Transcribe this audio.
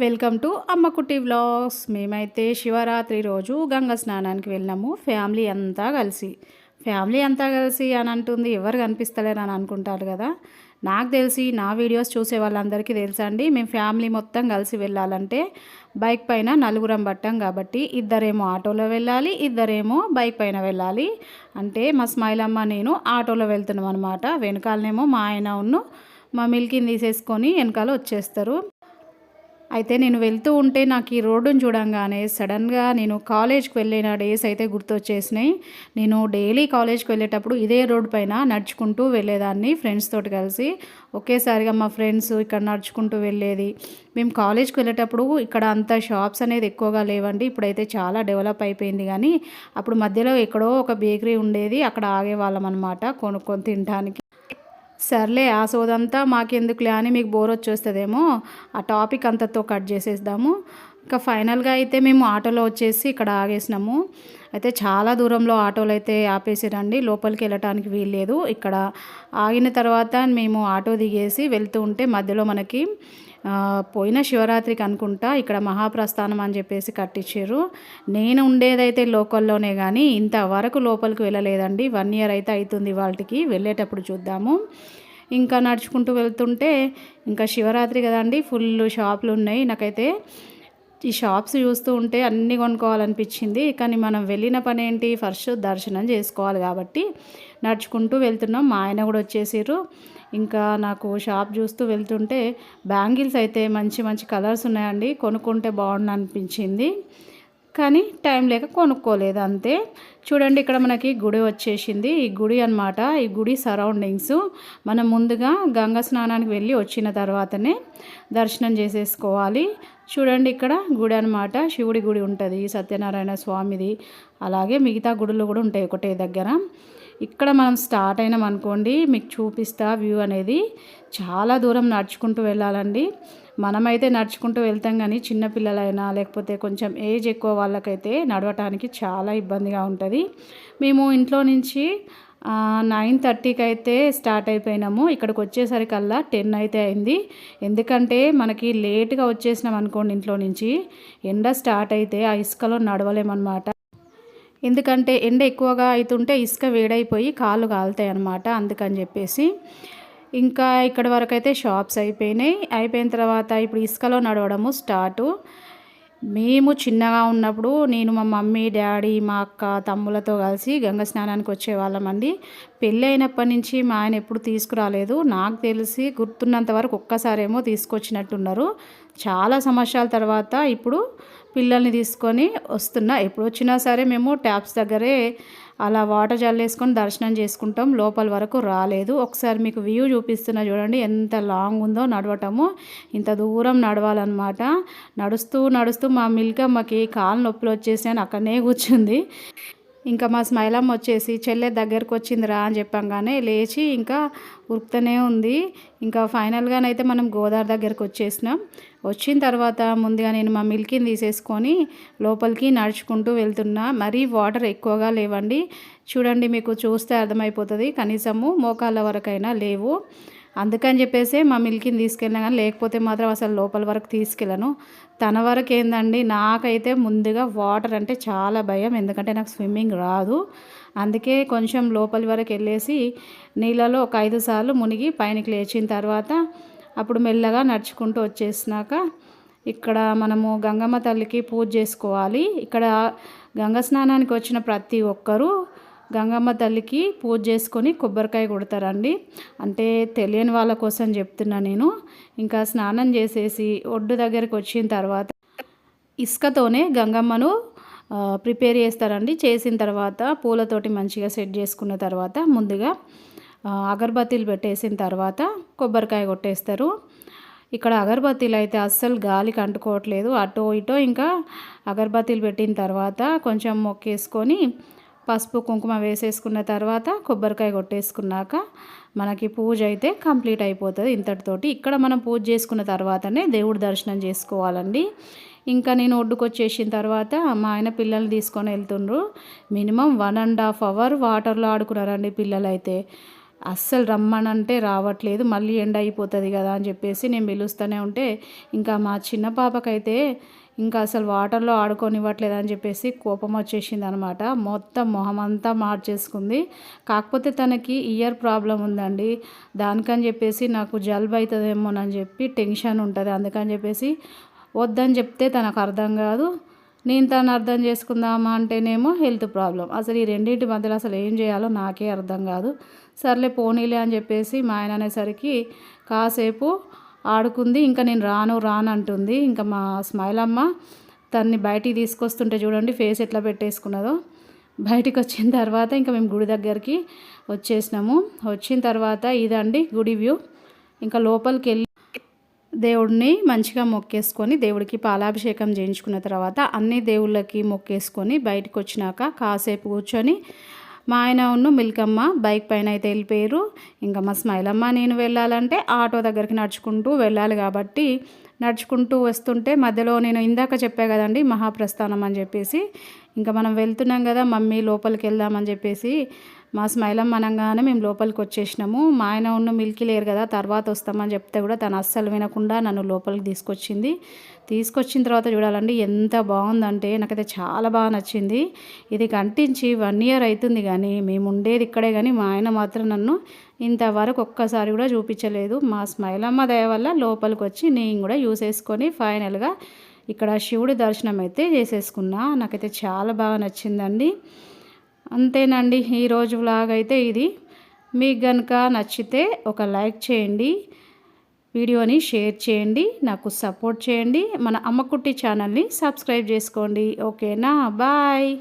Welcome to అమ్మ కుట్టి vlogs. మేమైతే శివరాత్రి రోజు గంగ స్నానానికి వెళ్ళినాము ఫ్యామిలీ అంతా కలిసి అని అంటుంది. ఎవరు కనిపిస్తలేరు అని అనుకుంటారు కదా. నాకు తెలిసి నా వీడియోస్ చూసే వాళ్ళందరికీ తెలుసండి, మేము ఫ్యామిలీ మొత్తం కలిసి వెళ్ళాలంటే బైక్ పైన నలుగురం పట్టాం కాబట్టి ఇద్దరేమో ఆటోలో వెళ్ళాలి, ఇద్దరేమో బైక్ పైన వెళ్ళాలి. అంటే మా స్మైలమ్మ నేను ఆటోలో వెళ్తున్నాం అనమాట. వెనకాలనేమో మా ఆయన ఉన్ను మా మిల్కిని తీసేసుకొని వెనకాల వచ్చేస్తారు. అయితే నేను వెళ్తూ ఉంటే నాకు ఈ రోడ్డును చూడంగానే సడన్గా నేను కాలేజ్కి వెళ్ళిన డేస్ అయితే గుర్తొచ్చేసినాయి. నేను డైలీ కాలేజ్కి వెళ్ళేటప్పుడు ఇదే రోడ్ పైన నడుచుకుంటూ వెళ్ళేదాన్ని ఫ్రెండ్స్ తోటి కలిసి. ఒకేసారిగా మా ఫ్రెండ్స్ ఇక్కడ నడుచుకుంటూ వెళ్ళేది. మేము కాలేజ్కి వెళ్ళేటప్పుడు ఇక్కడ అంత షాప్స్ అనేది ఎక్కువగా లేవండి, ఇప్పుడైతే చాలా డెవలప్ అయిపోయింది. కానీ అప్పుడు మధ్యలో ఎక్కడో ఒక బేకరీ ఉండేది, అక్కడ ఆగేవాళ్ళం అనమాట కొనుక్కొని తినడానికి. సర్లే ఆ సోదంతా మాకెందుకులే అని మీకు బోర్ వచ్చేస్తుందేమో, ఆ టాపిక్ అంతతో కట్ చేసేద్దాము. ఇంకా ఫైనల్గా అయితే మేము ఆటోలో వచ్చేసి ఇక్కడ ఆగేసినాము. అయితే చాలా దూరంలో ఆటోలు అయితే ఆపేసిరండి, లోపలికి వెళ్ళటానికి వీల్లేదు. ఇక్కడ ఆగిన తర్వాత మేము ఆటో దిగేసి వెళ్తూ ఉంటే మధ్యలో మనకి పోయిన శివరాత్రికి అనుకుంటా ఇక్కడ మహాప్రస్థానం అని చెప్పేసి కట్టించారు. నేను ఉండేదైతే లోకల్లోనే కానీ ఇంతవరకు లోపలికి వెళ్ళలేదండి. 1 ఇయర్ అయితే అవుతుంది వాళ్ళకి. వెళ్ళేటప్పుడు చూద్దాము. ఇంకా నడుచుకుంటూ వెళ్తుంటే ఇంకా శివరాత్రి కదండి, ఫుల్ షాపులు ఉన్నాయి. నాకైతే ఈ షాప్స్ చూస్తూ ఉంటే అన్నీ కొనుక్కోవాలనిపించింది. కానీ మనం వెళ్ళిన పని ఏంటి, ఫస్ట్ దర్శనం చేసుకోవాలి కాబట్టి నడుచుకుంటూ వెళ్తున్నాం. మా ఆయన కూడా వచ్చేసారు. ఇంకా నాకు షాప్ చూస్తూ వెళ్తుంటే బ్యాంగిల్స్ అయితే మంచి మంచి కలర్స్ ఉన్నాయండి, కొనుక్కుంటే బాగుండు అనిపించింది. కానీ టైం లేక కొనుక్కోలేదు అంతే. చూడండి ఇక్కడ మనకి గుడి వచ్చేసింది. ఈ గుడి అనమాట, ఈ గుడి సరౌండింగ్స్ మనం ముందుగా గంగా స్నానానికి వెళ్ళి వచ్చిన తర్వాతనే దర్శనం చేసేసుకోవాలి. చూడండి ఇక్కడ గుడి అనమాట, శివుడి గుడి ఉంటుంది, సత్యనారాయణ స్వామిది, అలాగే మిగతా గుడులు కూడా ఉంటాయి ఒకటే దగ్గర. ఇక్కడ మనం స్టార్ట్ అయినాం అనుకోండి, మీకు చూపిస్తా వ్యూ అనేది. చాలా దూరం నడుచుకుంటూ వెళ్ళాలండి. మనమైతే నడుచుకుంటూ వెళ్తాం కానీ చిన్నపిల్లలైనా లేకపోతే కొంచెం ఏజ్ ఎక్కువ వాళ్ళకైతే నడవటానికి చాలా ఇబ్బందిగా ఉంటుంది. మేము ఇంట్లో నుంచి 9:30కి అయితే స్టార్ట్ అయిపోయినాము. ఇక్కడికి వచ్చేసరికల్లా 10 అయితే అయింది. ఎందుకంటే మనకి లేట్గా వచ్చేసినాం అనుకోండి ఇంట్లో నుంచి, ఎండ స్టార్ట్ అయితే ఆ ఇసుకలో నడవలేమన్నమాట. ఎందుకంటే ఎండ ఎక్కువగా అవుతుంటే ఇసుక వేడైపోయి కాళ్ళు కాలుతాయి అన్నమాట. అందుకని చెప్పేసి ఇంకా ఇక్కడ వరకు అయితే షాప్స్ అయిపోయినాయి. అయిపోయిన తర్వాత ఇప్పుడు ఇసుకలో నడవడము స్టార్టు. మేము చిన్నగా ఉన్నప్పుడు నేను మా మమ్మీ డాడీ మా అక్క తమ్ములతో కలిసి గంగ స్నానానికి వచ్చేవాళ్ళమండి. పెళ్ళి అయినప్పటి నుంచి మా ఆయన ఎప్పుడు తీసుకురాలేదు. నాకు తెలిసి గుర్తున్నంత వరకు ఒక్కసారేమో తీసుకొచ్చినట్టున్నారు. చాలా సంవత్సరాల తర్వాత ఇప్పుడు పిల్లల్ని తీసుకొని వస్తున్నా. ఎప్పుడు వచ్చినా సరే మేము ట్యాప్స్ దగ్గరే అలా వాటర్ జల్లేసుకొని దర్శనం చేసుకుంటాం, లోపల వరకు రాలేదు. ఒకసారి మీకు వ్యూ చూపిస్తున్నా చూడండి, ఎంత లాంగ్ ఉందో నడవటము. ఇంత దూరం నడవాలన్నమాట. నడుస్తూ నడుస్తూ మా మిల్కమ్మకి కాలు నొప్పులు వచ్చేసాయని అక్కడనే కూర్చుంది. ఇంకా మా స్మైలమ్మ వచ్చేసి చెల్లె దగ్గరకు వచ్చిందిరా అని చెప్పంగానే లేచి ఇంకా ఉరుకుతూనే ఉంది. ఇంకా ఫైనల్గానైతే మనం గోదావరి దగ్గరకు వచ్చేసినాం. వచ్చిన తర్వాత ముందుగా నేను మా మిల్కిని తీసేసుకొని లోపలికి నడుచుకుంటూ వెళ్తున్నా. మరీ వాటర్ ఎక్కువగా లేవండి, చూడండి మీకు చూస్తే అర్థమైపోతుంది. కనీసము మోకాళ్ళ వరకైనా లేవు. అందుకని చెప్పేసి మా మిల్కిని తీసుకెళ్ళినా కానీ లేకపోతే మాత్రం అసలు లోపల వరకు తీసుకెళ్ళను. తన వరకు ఏందండి, నాకైతే ముందుగా వాటర్ అంటే చాలా భయం, ఎందుకంటే నాకు స్విమ్మింగ్ రాదు. అందుకే కొంచెం లోపలి వరకు వెళ్ళేసి నీళ్ళలో ఒక 5 సార్లు మునిగి పైనకి లేచిన తర్వాత అప్పుడు మెల్లగా నడుచుకుంటూ వచ్చేసినాక ఇక్కడ మనము గంగమ్మ తల్లికి పూజ చేసుకోవాలి. ఇక్కడ గంగ స్నానానికి వచ్చిన ప్రతి ఒక్కరూ గంగమ్మ తల్లికి పూజ చేసుకొని కొబ్బరికాయ కొడతారండి. అంటే తెలియని వాళ్ళ కోసం చెప్తున్నా నేను. ఇంకా స్నానం చేసేసి ఒడ్డు దగ్గరికి వచ్చిన తర్వాత ఇసుకతోనే గంగమ్మను ప్రిపేర్ చేస్తారండి. చేసిన తర్వాత పూలతోటి మంచిగా సెట్ చేసుకున్న తర్వాత ముందుగా అగరబత్తీలు పెట్టేసిన తర్వాత కొబ్బరికాయ కొట్టేస్తారు. ఇక్కడ అగరబత్తీలు అయితే అస్సలు గాలికి అంటుకోవట్లేదు, అటో ఇటో. ఇంకా అగరబత్తీలు పెట్టిన తర్వాత కొంచెం మొక్కేసుకొని పసుపు కుంకుమ వేసేసుకున్న తర్వాత కొబ్బరికాయ కొట్టేసుకున్నాక మనకి పూజ అయితే కంప్లీట్ అయిపోతుంది ఇంతటితోటి. ఇక్కడ మనం పూజ చేసుకున్న తర్వాతనే దేవుడి దర్శనం చేసుకోవాలండి. ఇంకా నేను ఒడ్డుకొచ్చేసిన తర్వాత మా ఆయన పిల్లల్ని తీసుకొని వెళ్తుండ్రు. మినిమం 1.5 అవర్ వాటర్లో ఆడుకున్నారండి పిల్లలైతే. అస్సలు రమ్మనంటే రావట్లేదు. మళ్ళీ ఎండ అయిపోతుంది కదా అని చెప్పేసి నేను పిలుస్తూనే ఉంటే, ఇంకా మా చిన్న పాపకైతే ఇంకా అసలు వాటర్లో ఆడుకోనివ్వట్లేదు అని చెప్పేసి కోపం వచ్చేసింది అనమాట. మొత్తం మొహం అంతా మార్చేసుకుంది. కాకపోతే తనకి ఇయర్ ప్రాబ్లం ఉందండి. దానికని చెప్పేసి నాకు జలుబు అవుతుందేమోనని చెప్పి టెన్షన్ ఉంటుంది. అందుకని చెప్పేసి వద్దని చెప్తే తనకు అర్థం కాదు. నేను తను అర్థం చేసుకుందామా అంటేనేమో హెల్త్ ప్రాబ్లం. అసలు ఈ రెండింటి మధ్యలో అసలు ఏం చేయాలో నాకే అర్థం కాదు. సర్లే పోనీలే అని చెప్పేసి మా ఆయన అనేసరికి కాసేపు ఆడుకుంది. ఇంకా నేను రాను రాను అంటుంది. ఇంకా మా స్మైల్ అమ్మ తన్ని బయటికి తీసుకొస్తుంటే చూడండి ఫేస్ ఎట్లా పెట్టేసుకున్నదో. బయటికి వచ్చిన తర్వాత ఇంకా మేము గుడి దగ్గరికి వచ్చేసినాము. వచ్చిన తర్వాత ఇదండి గుడి వ్యూ. ఇంకా లోపలికి వెళ్ళి దేవుడిని మంచిగా మొక్కేసుకొని దేవుడికి పాలాభిషేకం చేయించుకున్న తర్వాత అన్ని దేవుళ్ళకి మొక్కేసుకొని బయటకు వచ్చినాక కాసేపు కూర్చొని మా ఆయన మిల్కమ్మ బైక్ పైన అయితే వెళ్ళిపోయారు. ఇంకా మా స్మైలమ్మ నేను వెళ్ళాలంటే ఆటో దగ్గరికి నడుచుకుంటూ వెళ్ళాలి కాబట్టి నడుచుకుంటూ వస్తుంటే మధ్యలో నేను ఇందాక చెప్పా కదండి మహాప్రస్థానం అని చెప్పేసి, ఇంకా మనం వెళ్తున్నాం కదా మమ్మీ లోపలికి వెళ్దామని చెప్పేసి మా స్మైలమ్మ అనగానే మేము లోపలికి వచ్చేసినాము. మా ఆయన మిల్కీ లేరు కదా తర్వాత వస్తామని చెప్తే కూడా తను అస్సలు వినకుండా నన్ను లోపలికి తీసుకొచ్చిన తర్వాత చూడాలండి ఎంత బాగుందంటే నాకైతే చాలా బాగా నచ్చింది. ఇది కంటించి 1 year అవుతుంది కానీ మేము ఉండేది ఇక్కడే, కానీ మా ఆయన మాత్రం నన్ను ఇంతవరకు ఒక్కసారి కూడా చూపించలేదు. మా స్మైలమ్మ దయ వల్ల లోపలికి వచ్చి నేను కూడా యూస్ చేసుకొని ఫైనల్గా ఇక్కడ శివుడి దర్శనం అయితే చేసేసుకున్నా. నాకైతే చాలా బాగా నచ్చిందండి. అంతేనండి ఈరోజు వ్లాగ్ అయితే ఇది. మీకు కనుక నచ్చితే ఒక లైక్ చేయండి, వీడియోని షేర్ చేయండి, నాకు సపోర్ట్ చేయండి. మన అమ్మకుట్టి ఛానల్ని సబ్స్క్రైబ్ చేసుకోండి. ఓకేనా, బాయ్.